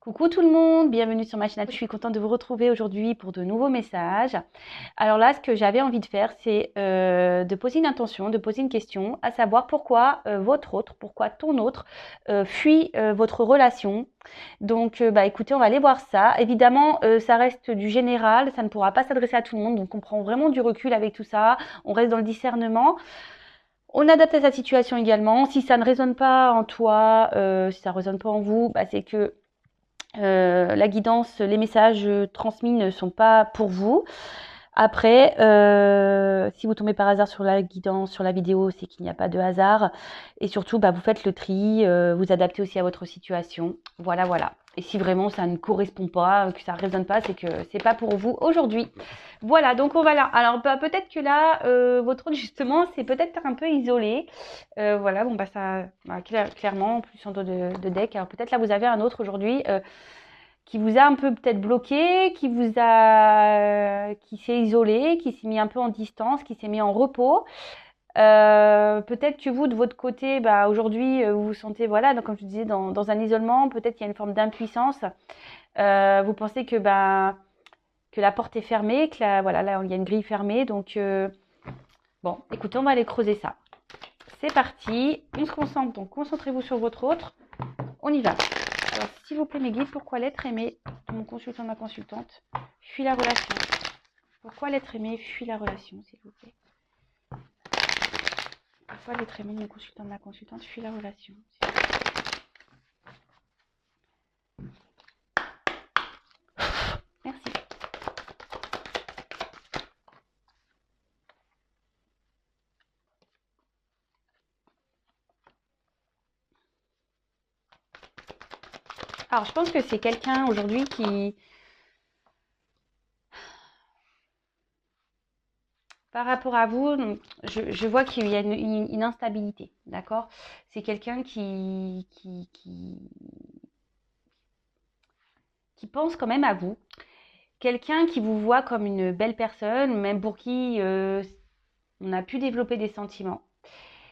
Coucou tout le monde, bienvenue sur ma chaîne. Je suis contente de vous retrouver aujourd'hui pour de nouveaux messages. Alors là, ce que j'avais envie de faire, c'est de poser une intention, de poser une question, à savoir pourquoi votre autre, pourquoi ton autre fuit votre relation. Donc, écoutez, on va aller voir ça. Évidemment, ça reste du général, ça ne pourra pas s'adresser à tout le monde, donc on prend vraiment du recul avec tout ça. On reste dans le discernement. On adapte à sa situation également. Si ça ne résonne pas en toi, si ça ne résonne pas en vous, c'est que la guidance, les messages transmis ne sont pas pour vous. Après, si vous tombez par hasard sur la guidance, sur la vidéo, c'est qu'il n'y a pas de hasard. Et surtout, vous faites le tri, vous adaptez aussi à votre situation. Voilà, voilà. Et si vraiment ça ne correspond pas, que ça ne résonne pas, c'est que c'est pas pour vous aujourd'hui. Voilà, donc on va là. Alors peut-être que là, votre autre justement, c'est peut-être un peu isolé. Voilà, bon ça, clairement, plus en dos de deck. Alors peut-être là, vous avez un autre aujourd'hui qui vous a un peu peut-être bloqué, qui s'est isolé, qui s'est mis un peu en distance, qui s'est mis en repos. Peut-être que vous, de votre côté, aujourd'hui, vous vous sentez, voilà, donc comme je disais, dans un isolement. Peut-être qu'il y a une forme d'impuissance. Vous pensez que la porte est fermée, que voilà, là, il y a une grille fermée. Donc, bon, écoutez, on va aller creuser ça. C'est parti. On se concentre. Donc, concentrez-vous sur votre autre. On y va. Alors, s'il vous plaît, mes guides, pourquoi l'être aimé de mon consultant, ma consultante, fuit la relation? Pourquoi l'être aimé fuit la relation, s'il vous plaît? Pourquoi l'être aimé de mon consultant, ma consultante, fuit la relation? Merci. Alors, je pense que c'est quelqu'un aujourd'hui qui, par rapport à vous, je vois qu'il y a une instabilité, d'accord? C'est quelqu'un qui pense quand même à vous. Quelqu'un qui vous voit comme une belle personne, même pour qui on a pu développer des sentiments.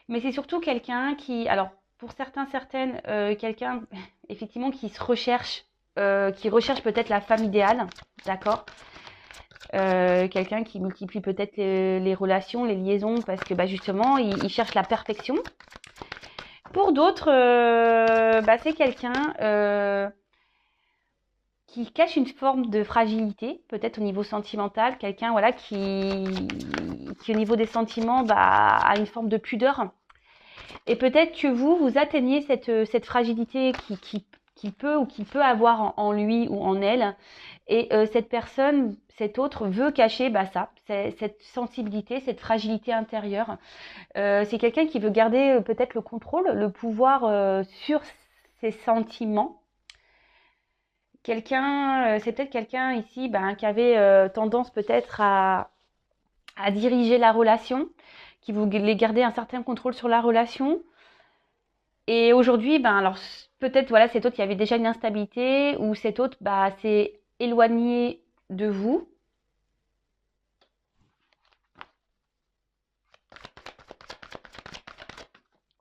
Mais c'est surtout quelqu'un qui, alors pour certains, certaines, quelqu'un effectivement qui se recherche, qui recherche peut-être la femme idéale, d'accord? Quelqu'un qui multiplie peut-être les relations, les liaisons, parce que justement, il cherche la perfection. Pour d'autres, c'est quelqu'un qui cache une forme de fragilité, peut-être au niveau sentimental, quelqu'un voilà, qui au niveau des sentiments a une forme de pudeur. Et peut-être que vous atteignez cette fragilité qu'il peut avoir en lui ou en elle. Et cette personne, cet autre, veut cacher cette sensibilité, cette fragilité intérieure. C'est quelqu'un qui veut garder peut-être le contrôle, le pouvoir sur ses sentiments. C'est peut-être quelqu'un ici qui avait tendance peut-être à diriger la relation, qui voulait garder un certain contrôle sur la relation. Et aujourd'hui, alors peut-être voilà, cet autre, il y avait déjà une instabilité, ou cet autre s'est éloigné de vous.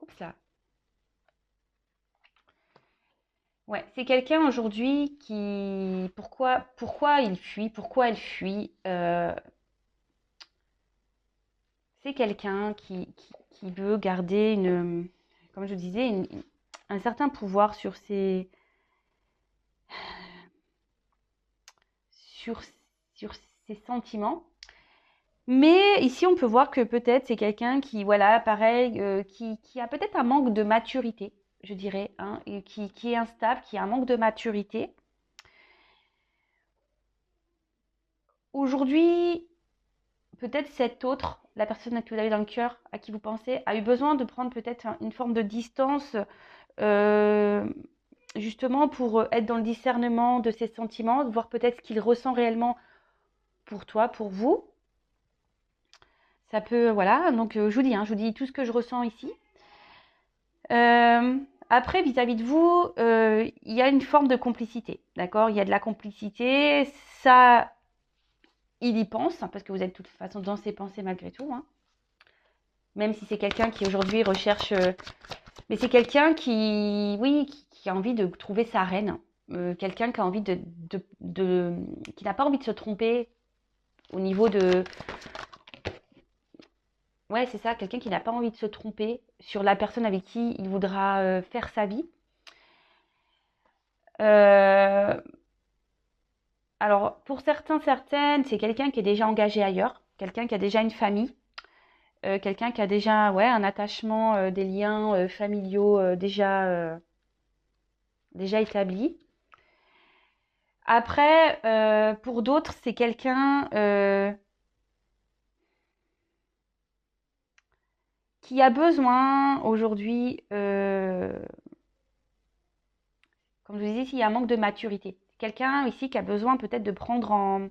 Oups là. Ouais, c'est quelqu'un aujourd'hui qui... Pourquoi il fuit? Pourquoi elle fuit? C'est quelqu'un qui veut garder comme je disais, un certain pouvoir sur sur, sur ses sentiments. Mais ici, on peut voir que peut-être c'est quelqu'un qui, voilà, pareil, qui a peut-être un manque de maturité, je dirais, hein, et qui est instable, qui a un manque de maturité. Aujourd'hui, peut-être cet autre, la personne que vous avez dans le cœur, à qui vous pensez, a eu besoin de prendre peut-être une forme de distance, euh, justement pour être dans le discernement de ses sentiments, de voir peut-être ce qu'il ressent réellement pour toi, pour vous. Ça peut, voilà, donc je vous dis tout ce que je ressens ici. Après, vis-à-vis de vous, il y a une forme de complicité, d'accord? Il y a de la complicité, ça, il y pense, parce que vous êtes de toute façon dans ses pensées malgré tout, hein. Même si c'est quelqu'un qui aujourd'hui recherche... mais c'est quelqu'un qui, oui, qui a envie de trouver sa reine. quelqu'un qui a envie qui n'a pas envie de se tromper au niveau de... Ouais, c'est ça, quelqu'un qui n'a pas envie de se tromper sur la personne avec qui il voudra faire sa vie. Euh, alors, pour certains, certaines, c'est quelqu'un qui est déjà engagé ailleurs, quelqu'un qui a déjà une famille, quelqu'un qui a déjà ouais, un attachement, des liens familiaux déjà établis. Après, pour d'autres, c'est quelqu'un qui a besoin aujourd'hui, comme je vous disais, s'il y a un manque de maturité. Quelqu'un ici qui a besoin peut-être de prendre en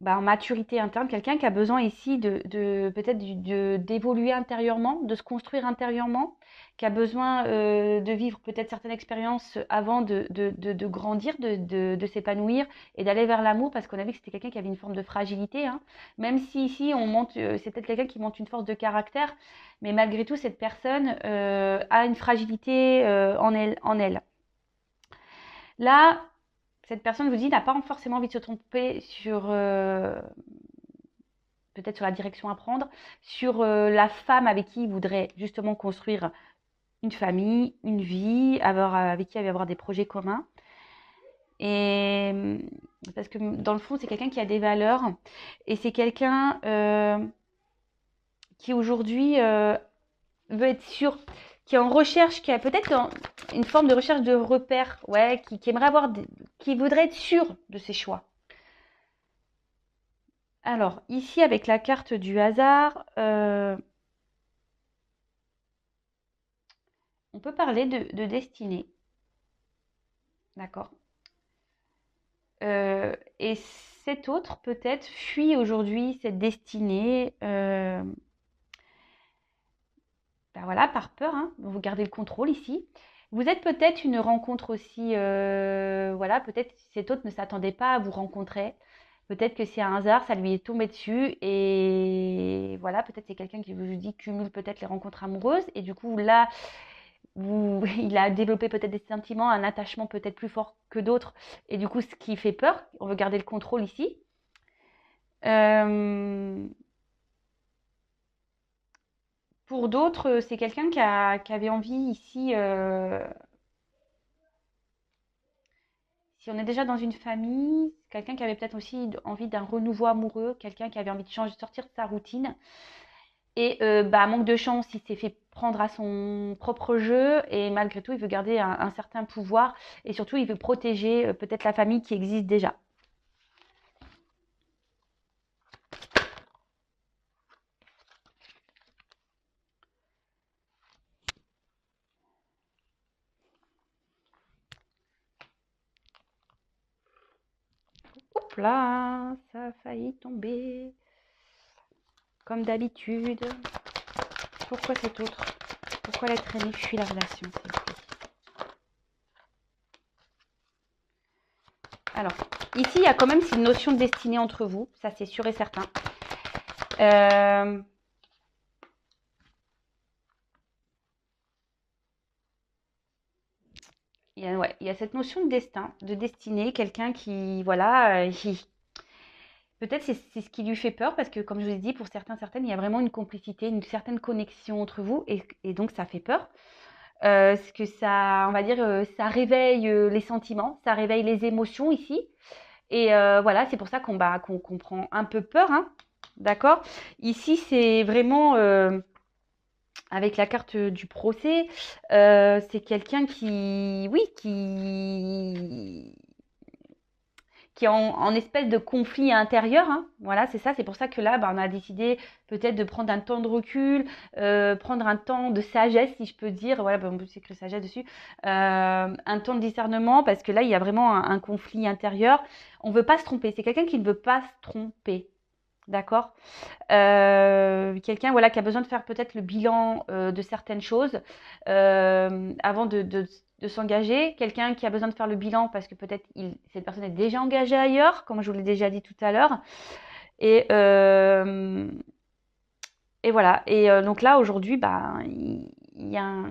maturité interne, quelqu'un qui a besoin ici peut-être d'évoluer intérieurement, de se construire intérieurement, qui a besoin de vivre peut-être certaines expériences avant de grandir, de s'épanouir et d'aller vers l'amour, parce qu'on a vu que c'était quelqu'un qui avait une forme de fragilité, hein. Même si ici on monte, c'est peut-être quelqu'un qui monte une force de caractère, mais malgré tout cette personne a une fragilité en elle. Là, cette personne, je vous dis, n'a pas forcément envie de se tromper sur peut-être sur la direction à prendre, sur la femme avec qui il voudrait justement construire une famille, une vie, avec qui il va avoir des projets communs. Et parce que dans le fond, c'est quelqu'un qui a des valeurs et c'est quelqu'un qui aujourd'hui veut être sûr, qui est en recherche, qui a peut-être une forme de recherche de repères, ouais, qui aimerait qui voudrait être sûr de ses choix. Alors, ici, avec la carte du hasard, on peut parler de destinée. D'accord. Et cet autre, peut-être, fuit aujourd'hui cette destinée, voilà, par peur, hein. Vous gardez le contrôle ici. Vous êtes peut-être une rencontre aussi, voilà, peut-être cet autre ne s'attendait pas à vous rencontrer. Peut-être que c'est un hasard, ça lui est tombé dessus et voilà, peut-être c'est quelqu'un qui vous dit cumule peut-être les rencontres amoureuses et du coup là, il a développé peut-être des sentiments, un attachement peut-être plus fort que d'autres et du coup ce qui fait peur, on veut garder le contrôle ici. Euh, pour d'autres, c'est quelqu'un qui avait envie ici, si on est déjà dans une famille, quelqu'un qui avait peut-être aussi envie d'un renouveau amoureux, quelqu'un qui avait envie de changer, de sortir de sa routine. Et manque de chance, il s'est fait prendre à son propre jeu et malgré tout, il veut garder un certain pouvoir et surtout, il veut protéger peut-être la famille qui existe déjà. Hop là, ça a failli tomber. Comme d'habitude. Pourquoi cet autre? Pourquoi l'être aimé fuit la relation, s'il vous plaît? Alors, ici, il y a quand même une notion de destinée entre vous. Ça, c'est sûr et certain. Il y a cette notion de destin, de destinée, quelqu'un qui, voilà, peut-être c'est ce qui lui fait peur parce que, comme je vous ai dit, pour certains, certaines, il y a vraiment une complicité, une certaine connexion entre vous et donc ça fait peur. Ce que ça, on va dire, ça réveille les sentiments, ça réveille les émotions ici. Et voilà, c'est pour ça qu'on prend un peu peur, hein, d'accord? Ici, c'est vraiment avec la carte du procès, c'est quelqu'un qui, oui, qui est en espèce de conflit intérieur, hein. Voilà, c'est ça. C'est pour ça que là, on a décidé peut-être de prendre un temps de recul, prendre un temps de sagesse, si je peux dire. Voilà, on peut écrire sagesse dessus. Un temps de discernement, parce que là, il y a vraiment un conflit intérieur. On ne veut pas se tromper. C'est quelqu'un qui ne veut pas se tromper. D'accord. Quelqu'un voilà, qui a besoin de faire peut-être le bilan de certaines choses avant de s'engager. Quelqu'un qui a besoin de faire le bilan parce que peut-être cette personne est déjà engagée ailleurs, comme je vous l'ai déjà dit tout à l'heure. Et, et voilà. Et donc là, aujourd'hui, il y a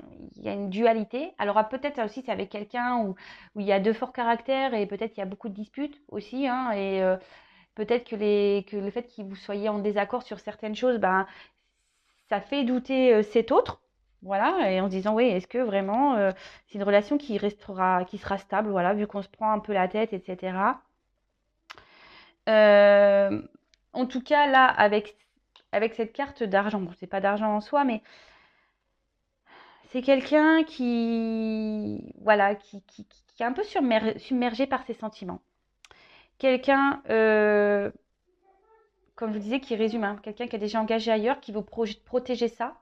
y a une dualité. Alors peut-être aussi c'est avec quelqu'un où il y a deux forts caractères et peut-être il y a beaucoup de disputes aussi, hein, et peut-être que le fait que vous soyez en désaccord sur certaines choses, ben, ça fait douter cet autre. Voilà, et en se disant, oui, est-ce que vraiment c'est une relation qui sera stable, voilà, vu qu'on se prend un peu la tête, etc. Euh, En tout cas, là, avec cette carte d'argent, bon, c'est pas d'argent en soi, mais c'est quelqu'un voilà, qui est un peu submergé par ses sentiments. Quelqu'un, comme je vous disais, qui résume, hein, quelqu'un qui est déjà engagé ailleurs, qui veut protéger ça.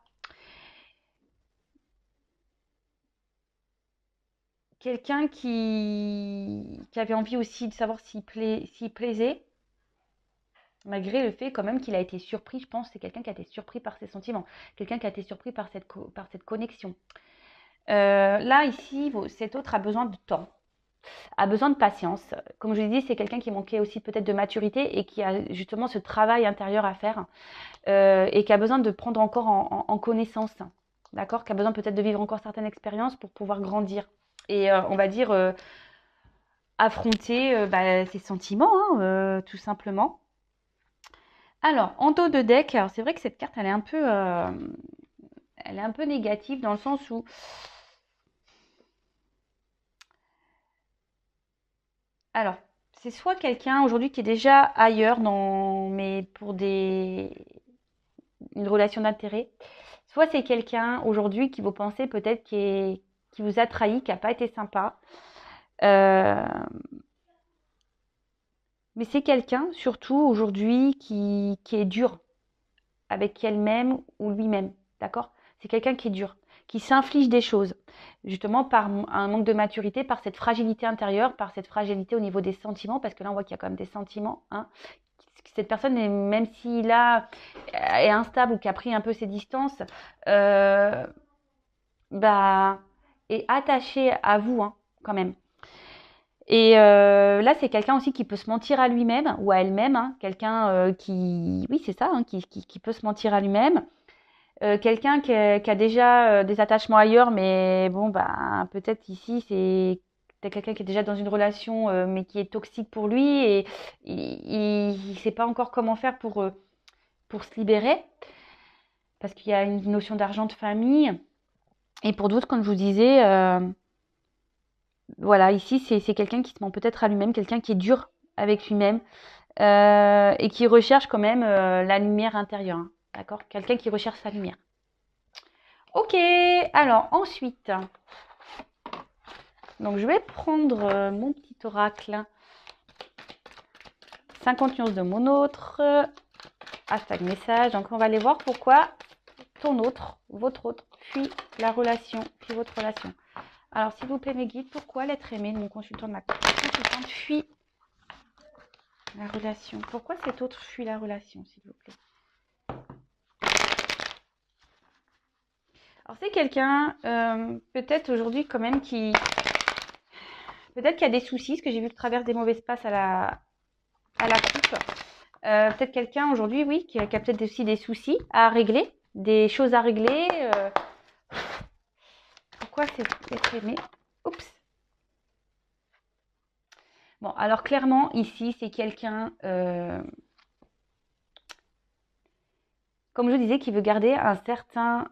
Quelqu'un qui avait envie aussi de savoir s'il plaisait, malgré le fait quand même qu'il a été surpris. Je pense que c'est quelqu'un qui a été surpris par ses sentiments, quelqu'un qui a été surpris par cette connexion. Là, ici, cet autre a besoin de temps, a besoin de patience. Comme je l'ai dit, c'est quelqu'un qui manquait aussi peut-être de maturité et qui a justement ce travail intérieur à faire et qui a besoin de prendre encore en connaissance, d'accord, qui a besoin peut-être de vivre encore certaines expériences pour pouvoir grandir et on va dire affronter ses sentiments, hein, tout simplement. Alors, en dos de deck, alors c'est vrai que cette carte, elle est un peu négative dans le sens où alors, c'est soit quelqu'un aujourd'hui qui est déjà ailleurs, mais pour une relation d'intérêt, soit c'est quelqu'un aujourd'hui qui vous pensez peut-être qui vous a trahi, qui n'a pas été sympa. Euh, mais c'est quelqu'un surtout aujourd'hui qui est dur avec elle-même ou lui-même, d'accord? C'est quelqu'un qui est dur, qui s'inflige des choses, justement par un manque de maturité, par cette fragilité intérieure, par cette fragilité au niveau des sentiments, parce que là on voit qu'il y a quand même des sentiments, hein. Cette personne, même s'il est instable ou qui a pris un peu ses distances, euh, bah, est attaché à vous, hein, quand même. Et là, c'est quelqu'un aussi qui peut se mentir à lui-même ou à elle-même, hein, quelqu'un oui, c'est ça, hein, qui peut se mentir à lui-même. Quelqu'un qui a déjà des attachements ailleurs, mais bon, bah, peut-être ici, c'est peut-être quelqu'un qui est déjà dans une relation, mais qui est toxique pour lui et il ne sait pas encore comment faire pour se libérer, parce qu'il y a une notion d'argent de famille. Et pour d'autres, comme je vous disais, voilà, ici, c'est quelqu'un qui se ment peut-être à lui-même, quelqu'un qui est dur avec lui-même et qui recherche quand même la lumière intérieure, hein, d'accord? Quelqu'un qui recherche sa lumière. Ok, alors ensuite, donc je vais prendre mon petit oracle, 50 nuances de mon autre, hashtag message. Donc on va aller voir pourquoi votre autre, fuit la relation, fuit votre relation. Alors s'il vous plaît mes guides, pourquoi l'être aimé de mon consultant de ma consultante fuit la relation? Pourquoi cet autre fuit la relation, s'il vous plaît? Alors c'est quelqu'un, peut-être aujourd'hui quand même peut-être qu'il y a des soucis, parce que j'ai vu que traverse des mauvais passes à la coupe. Peut-être quelqu'un aujourd'hui, oui, qui a peut-être aussi des soucis à régler, des choses à régler. Pourquoi c'est être aimé? Oups. Bon, alors clairement, ici, c'est quelqu'un, comme je disais, qui veut garder un certain...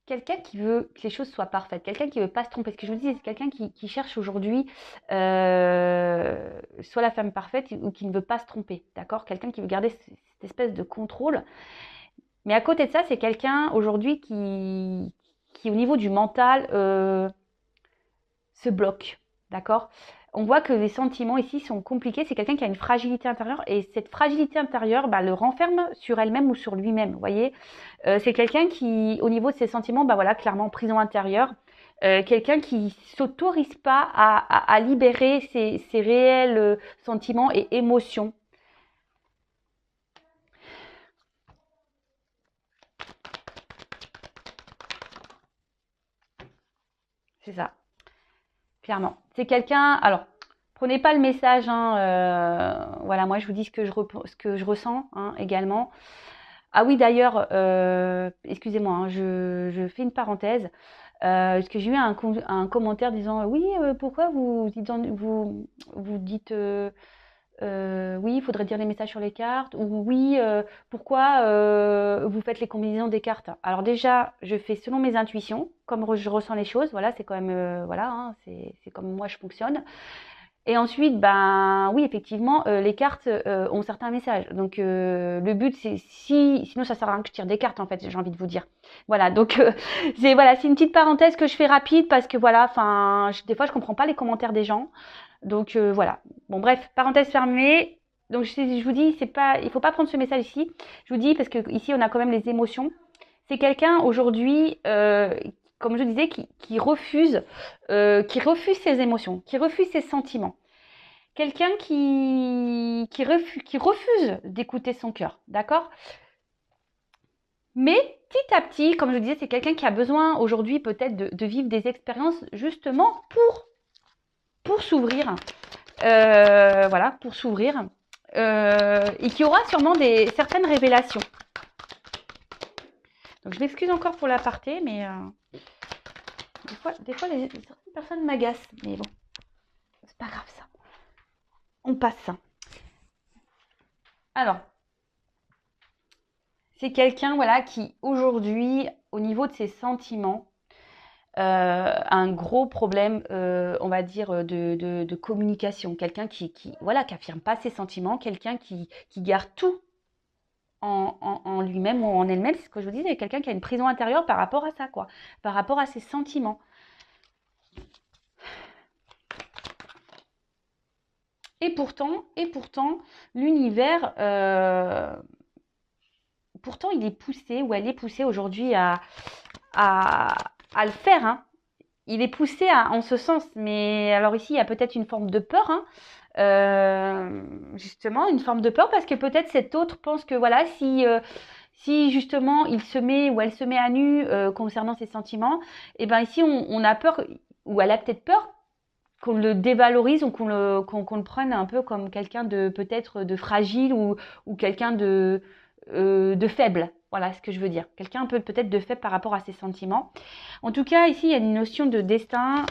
quelqu'un qui veut que les choses soient parfaites, quelqu'un qui veut pas se tromper. Ce que je vous dis, c'est quelqu'un qui cherche aujourd'hui soit la femme parfaite ou qui ne veut pas se tromper, d'accord? Quelqu'un qui veut garder cette espèce de contrôle. Mais à côté de ça, c'est quelqu'un aujourd'hui qui, au niveau du mental, se bloque, d'accord? On voit que les sentiments ici sont compliqués. C'est quelqu'un qui a une fragilité intérieure et cette fragilité intérieure le renferme sur elle-même ou sur lui-même. Vous voyez, c'est quelqu'un qui, au niveau de ses sentiments, voilà, clairement en prison intérieure. Quelqu'un qui s'autorise pas à libérer ses réels sentiments et émotions. C'est ça, clairement. C'est quelqu'un. Alors, prenez pas le message. Hein, voilà, moi je vous dis ce que je ressens, hein, également. Ah oui, d'ailleurs, excusez-moi, hein, je fais une parenthèse, parce que j'ai eu un commentaire disant, oui, pourquoi vous dites, oui, il faudrait dire les messages sur les cartes, ou oui, pourquoi vous faites les combinaisons des cartes. Alors déjà, je fais selon mes intuitions, comme je ressens les choses, voilà, c'est quand même, voilà, hein, c'est comme moi je fonctionne. Et ensuite, ben oui, effectivement, les cartes ont certains messages. Donc le but, c'est sinon ça sert à rien que je tire des cartes en fait, j'ai envie de vous dire. Voilà, donc c'est voilà, c'est une petite parenthèse que je fais rapide parce que voilà, enfin, des fois je comprends pas les commentaires des gens. Donc voilà. Bon bref, parenthèse fermée. Donc je vous dis, c'est pas, il faut pas prendre ce message ici. Je vous dis parce que ici on a quand même les émotions. C'est quelqu'un aujourd'hui, comme je disais, qui refuse ses émotions, qui refuse ses sentiments. Quelqu'un qui refuse d'écouter son cœur, d'accord? Mais petit à petit, comme je disais, c'est quelqu'un qui a besoin aujourd'hui peut-être de vivre des expériences justement pour s'ouvrir. Voilà, pour s'ouvrir. Et qui aura sûrement certaines révélations. Donc je m'excuse encore pour l'aparté, mais des fois certaines personnes m'agacent. Mais bon, c'est pas grave ça. On passe. Alors, c'est quelqu'un voilà, qui aujourd'hui, au niveau de ses sentiments, un gros problème, on va dire, de communication. Quelqu'un voilà, qui affirme pas ses sentiments, quelqu'un qui garde tout en lui-même ou en elle-même. C'est ce que je vous disais, quelqu'un qui a une prison intérieure par rapport à ça, quoi, par rapport à ses sentiments. Et pourtant, l'univers, pourtant, il est poussé ou elle est poussée aujourd'hui à, à le faire, hein. Il est poussé en ce sens, mais alors ici, il y a peut-être une forme de peur, hein. Justement, une forme de peur parce que peut-être cet autre pense que voilà, si justement il se met ou elle se met à nu concernant ses sentiments, et ben ici on a peur ou elle a peut-être peur qu'on le dévalorise ou qu'on le prenne un peu comme quelqu'un de peut-être de fragile ou quelqu'un de faible. Voilà ce que je veux dire. Quelqu'un peut-être de faible par rapport à ses sentiments. En tout cas, ici, il y a une notion de destin.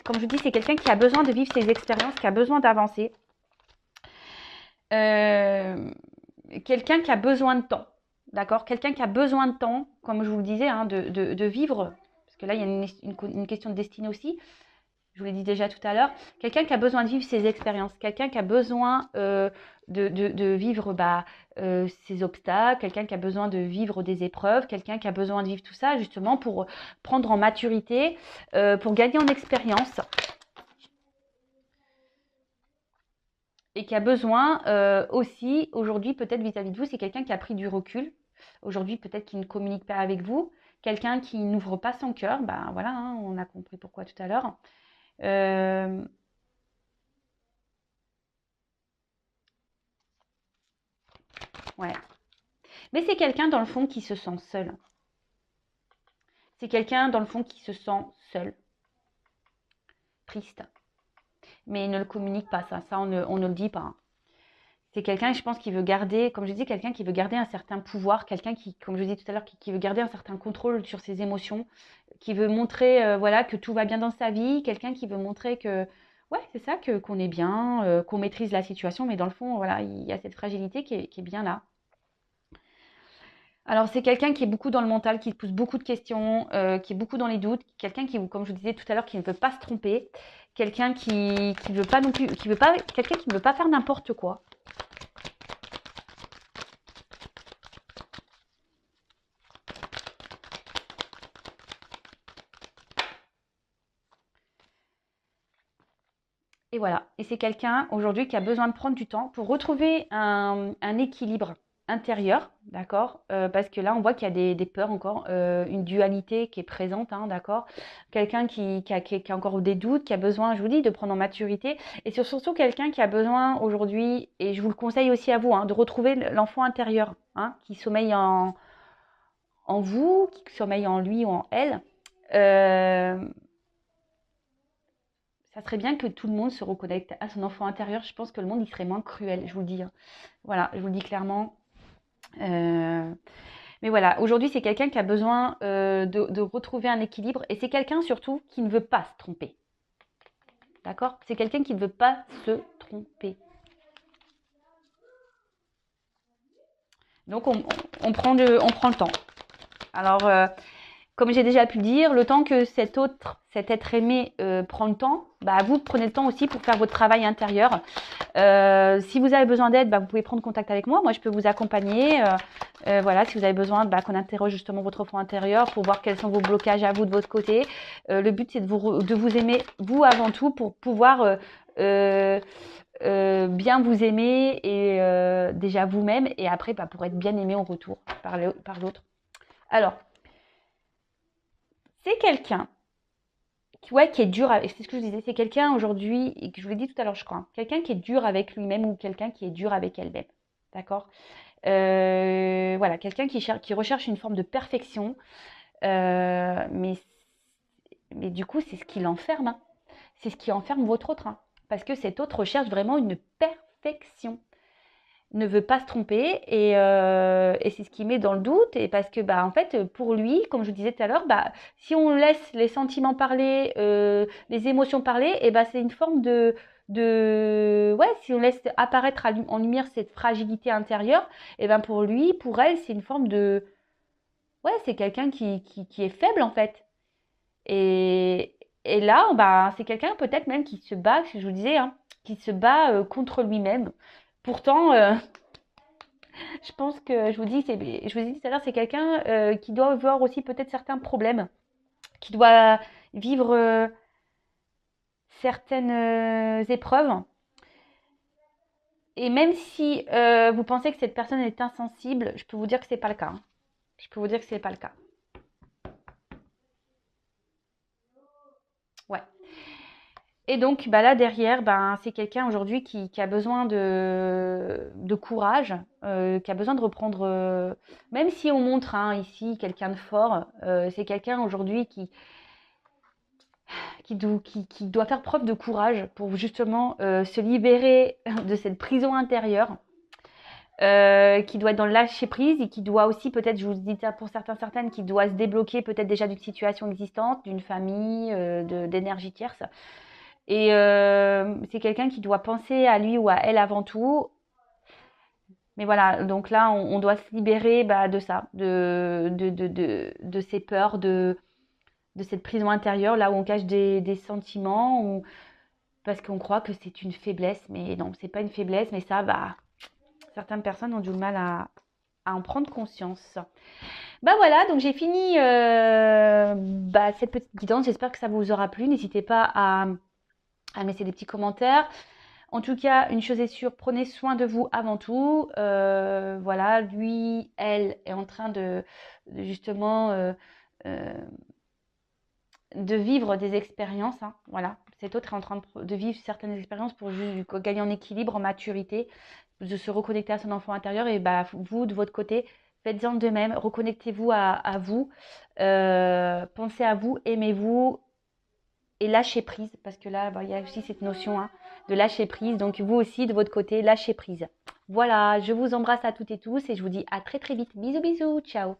Comme je dis, c'est quelqu'un qui a besoin de vivre ses expériences, qui a besoin d'avancer. Euh, Quelqu'un qui a besoin de temps. D'accord? Quelqu'un qui a besoin de temps, comme je vous le disais, hein, de vivre. Parce que là, il y a une question de destinée aussi. Je vous l'ai dit déjà tout à l'heure, quelqu'un qui a besoin de vivre ses expériences, quelqu'un qui a besoin de vivre ses obstacles, quelqu'un qui a besoin de vivre des épreuves, quelqu'un qui a besoin de vivre tout ça justement pour prendre en maturité, pour gagner en expérience et qui a besoin aussi aujourd'hui peut-être vis-à-vis de vous, c'est quelqu'un qui a pris du recul, aujourd'hui peut-être qui ne communique pas avec vous, quelqu'un qui n'ouvre pas son cœur, ben voilà, hein, on a compris pourquoi tout à l'heure. Euh, ouais. Mais c'est quelqu'un dans le fond qui se sent seul. C'est quelqu'un dans le fond qui se sent seul, triste. Mais il ne le communique pas, ça. Ça, on ne le dit pas, hein. C'est quelqu'un, je pense, qui veut garder, comme je dis, quelqu'un qui veut garder un certain pouvoir, quelqu'un qui, comme je dis tout à l'heure, qui veut garder un certain contrôle sur ses émotions, qui veut montrer, voilà, que tout va bien dans sa vie, quelqu'un qui veut montrer que, ouais, c'est ça, qu'on est bien, qu'on maîtrise la situation, mais dans le fond, voilà, il y a cette fragilité qui est bien là. Alors, c'est quelqu'un qui est beaucoup dans le mental, qui pose beaucoup de questions, qui est beaucoup dans les doutes, quelqu'un qui, comme je vous disais tout à l'heure, qui ne veut pas se tromper, quelqu'un qui veut pas non plus, qui veut pas, quelqu'un qui ne veut pas faire n'importe quoi. Et voilà. Et c'est quelqu'un aujourd'hui qui a besoin de prendre du temps pour retrouver un équilibre intérieur, d'accord. Parce que là, on voit qu'il y a des peurs encore, une dualité qui est présente, hein, d'accord. Quelqu'un qui a encore des doutes, qui a besoin, je vous dis, de prendre en maturité. Et c'est surtout quelqu'un qui a besoin aujourd'hui, et je vous le conseille aussi à vous, hein, de retrouver l'enfant intérieur, hein, qui sommeille en vous, qui sommeille en lui ou en elle. Euh, Ça serait bien que tout le monde se reconnecte à son enfant intérieur. Je pense que le monde, il serait moins cruel, je vous le dis, hein. Voilà, je vous le dis clairement. Euh, mais voilà, aujourd'hui, c'est quelqu'un qui a besoin de retrouver un équilibre et c'est quelqu'un surtout qui ne veut pas se tromper. D'accord? C'est quelqu'un qui ne veut pas se tromper. Donc, on prend on prend le temps. Alors, comme j'ai déjà pu le dire, le temps que cet être aimé prend le temps, bah, vous prenez le temps aussi pour faire votre travail intérieur. Si vous avez besoin d'aide, bah, vous pouvez prendre contact avec moi. Moi, je peux vous accompagner. Voilà, si vous avez besoin bah, qu'on interroge justement votre enfant intérieur pour voir quels sont vos blocages à vous de votre côté. Le but, c'est de vous aimer, vous avant tout, pour pouvoir bien vous aimer et déjà vous-même et après bah, pour être bien aimé en retour par l'autre. Alors, c'est quelqu'un qui est dur avec, c'est ce que je disais, c'est quelqu'un aujourd'hui, et que je vous l'ai dit tout à l'heure, je crois, hein, quelqu'un qui est dur avec lui-même ou quelqu'un qui est dur avec elle-même. D'accord? Voilà, quelqu'un qui recherche une forme de perfection, euh, mais, mais du coup, c'est ce qui l'enferme, hein. C'est ce qui enferme votre autre, hein. Parce que cet autre recherche vraiment une perfection, ne veut pas se tromper et c'est ce qui met dans le doute et parce que bah en fait pour lui comme je vous disais tout à l'heure bah si on laisse les sentiments parler les émotions parler et bah c'est une forme de ouais si on laisse apparaître en lumière cette fragilité intérieure et ben pour lui pour elle c'est une forme de ouais c'est quelqu'un qui est faible en fait et et là bah c'est quelqu'un peut-être même qui se bat je vous disais hein, qui se bat contre lui-même pourtant je pense que je vous ai dit tout à l'heure, c'est quelqu'un qui doit avoir aussi peut-être certains problèmes, qui doit vivre certaines épreuves. Et même si vous pensez que cette personne est insensible, je peux vous dire que c'est pas le cas, hein. Je peux vous dire que c'est pas le cas. Ouais. Et donc bah là derrière, ben, c'est quelqu'un aujourd'hui qui a besoin de courage, qui a besoin de reprendre, même si on montre hein, ici quelqu'un de fort, c'est quelqu'un aujourd'hui qui doit faire preuve de courage pour justement se libérer de cette prison intérieure, qui doit être dans le lâcher prise et qui doit aussi peut-être, je vous dis ça pour certaines, qui doit se débloquer peut-être déjà d'une situation existante, d'une famille, d'énergie tierce. Et c'est quelqu'un qui doit penser à lui ou à elle avant tout. Mais voilà, donc là, on doit se libérer bah, de ça, de ces peurs, de cette prison intérieure, là où on cache des sentiments, parce qu'on croit que c'est une faiblesse, mais non, c'est pas une faiblesse, mais ça, bah, certaines personnes ont du mal à en prendre conscience. Bah voilà, donc j'ai fini bah, cette petite guidance, j'espère que ça vous aura plu, n'hésitez pas à me laisser des petits commentaires. En tout cas, une chose est sûre, prenez soin de vous avant tout. Voilà, lui, elle est en train de justement euh, de vivre des expériences, hein, voilà. Cet autre est en train de vivre certaines expériences pour juste gagner en équilibre, en maturité, de se reconnecter à son enfant intérieur. Et bah, vous, de votre côté, faites-en de même. Reconnectez-vous à vous. Pensez à vous, aimez-vous et lâchez prise. Parce que là, bah, il y a aussi cette notion hein, de lâcher prise. Donc vous aussi, de votre côté, lâchez prise. Voilà, je vous embrasse à toutes et tous et je vous dis à très très vite. Bisous bisous, ciao.